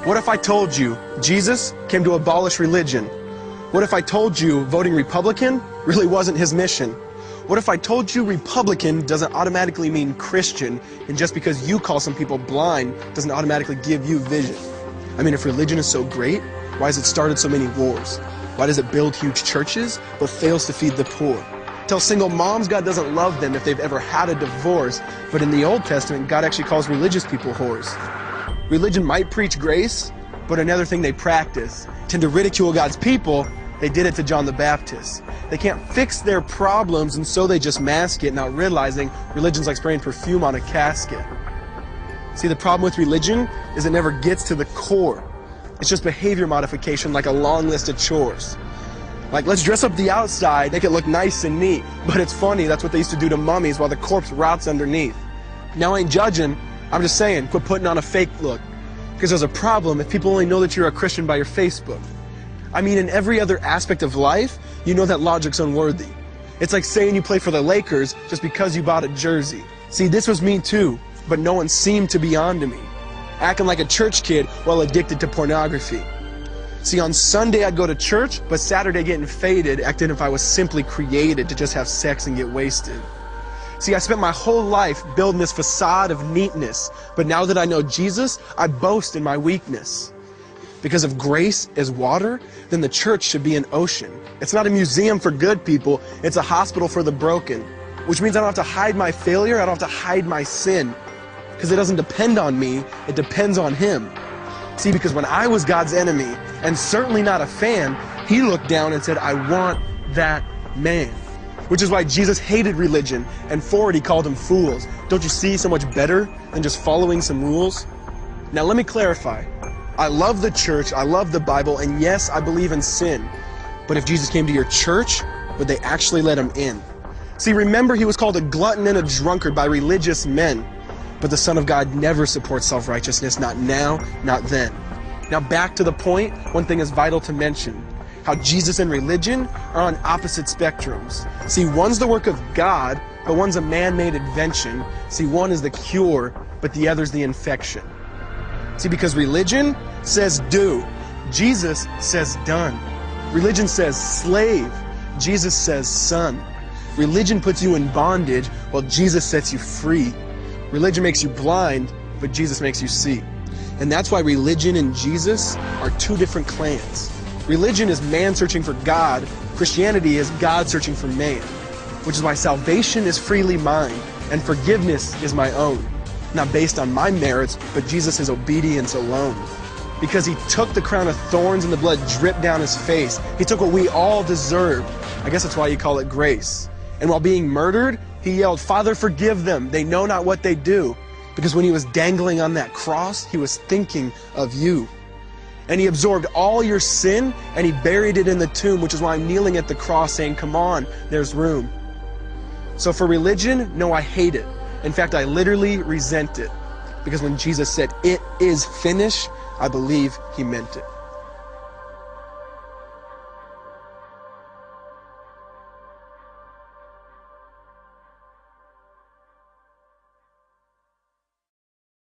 What if I told you Jesus came to abolish religion? What if I told you voting Republican really wasn't his mission? What if I told you Republican doesn't automatically mean Christian, and just because you call some people blind doesn't automatically give you vision? I mean, if religion is so great, why has it started so many wars? Why does it build huge churches but fails to feed the poor? Tell single moms God doesn't love them if they've ever had a divorce, but in the Old Testament, God actually calls religious people whores. Religion might preach grace, but another thing they practice. Tend to ridicule God's people. They did it to John the Baptist. They can't fix their problems, and so they just mask it, not realizing religion's like spraying perfume on a casket. See, the problem with religion is it never gets to the core. It's just behavior modification, like a long list of chores. Like, let's dress up the outside, make it look nice and neat. But it's funny, that's what they used to do to mummies while the corpse rots underneath. Now, I ain't judging. I'm just saying, quit putting on a fake look. Because there's a problem if people only know that you're a Christian by your Facebook. I mean, in every other aspect of life, you know that logic's unworthy. It's like saying you play for the Lakers just because you bought a jersey. See, this was me too, but no one seemed to be on to me. Acting like a church kid while addicted to pornography. See, on Sunday I'd go to church, but Saturday getting faded, acting if I was simply created to just have sex and get wasted. See, I spent my whole life building this facade of neatness, but now that I know Jesus, I boast in my weakness. Because if grace is water, then the church should be an ocean. It's not a museum for good people, it's a hospital for the broken. Which means I don't have to hide my failure, I don't have to hide my sin. Because it doesn't depend on me, it depends on Him. See, because when I was God's enemy, and certainly not a fan, He looked down and said, I want that man. Which is why Jesus hated religion, and for it He called them fools. Don't you see so much better than just following some rules? Now let me clarify. I love the church, I love the Bible, and yes, I believe in sin. But if Jesus came to your church, would they actually let Him in? See, remember He was called a glutton and a drunkard by religious men. But the Son of God never supports self-righteousness, not now, not then. Now back to the point, one thing is vital to mention. How Jesus and religion are on opposite spectrums. See, one's the work of God, but one's a man-made invention. See, one is the cure, but the other's the infection. See, because religion says do, Jesus says done. Religion says slave, Jesus says son. Religion puts you in bondage, while Jesus sets you free. Religion makes you blind, but Jesus makes you see. And that's why religion and Jesus are two different clans. Religion is man searching for God. Christianity is God searching for man. Which is why salvation is freely mine, and forgiveness is my own. Not based on my merits, but Jesus' obedience alone. Because He took the crown of thorns and the blood dripped down His face. He took what we all deserved. I guess that's why you call it grace. And while being murdered, He yelled, Father, forgive them. They know not what they do. Because when He was dangling on that cross, He was thinking of you. And He absorbed all your sin, and He buried it in the tomb, which is why I'm kneeling at the cross saying, come on, there's room. So for religion, no, I hate it. In fact, I literally resent it. Because when Jesus said, it is finished, I believe He meant it.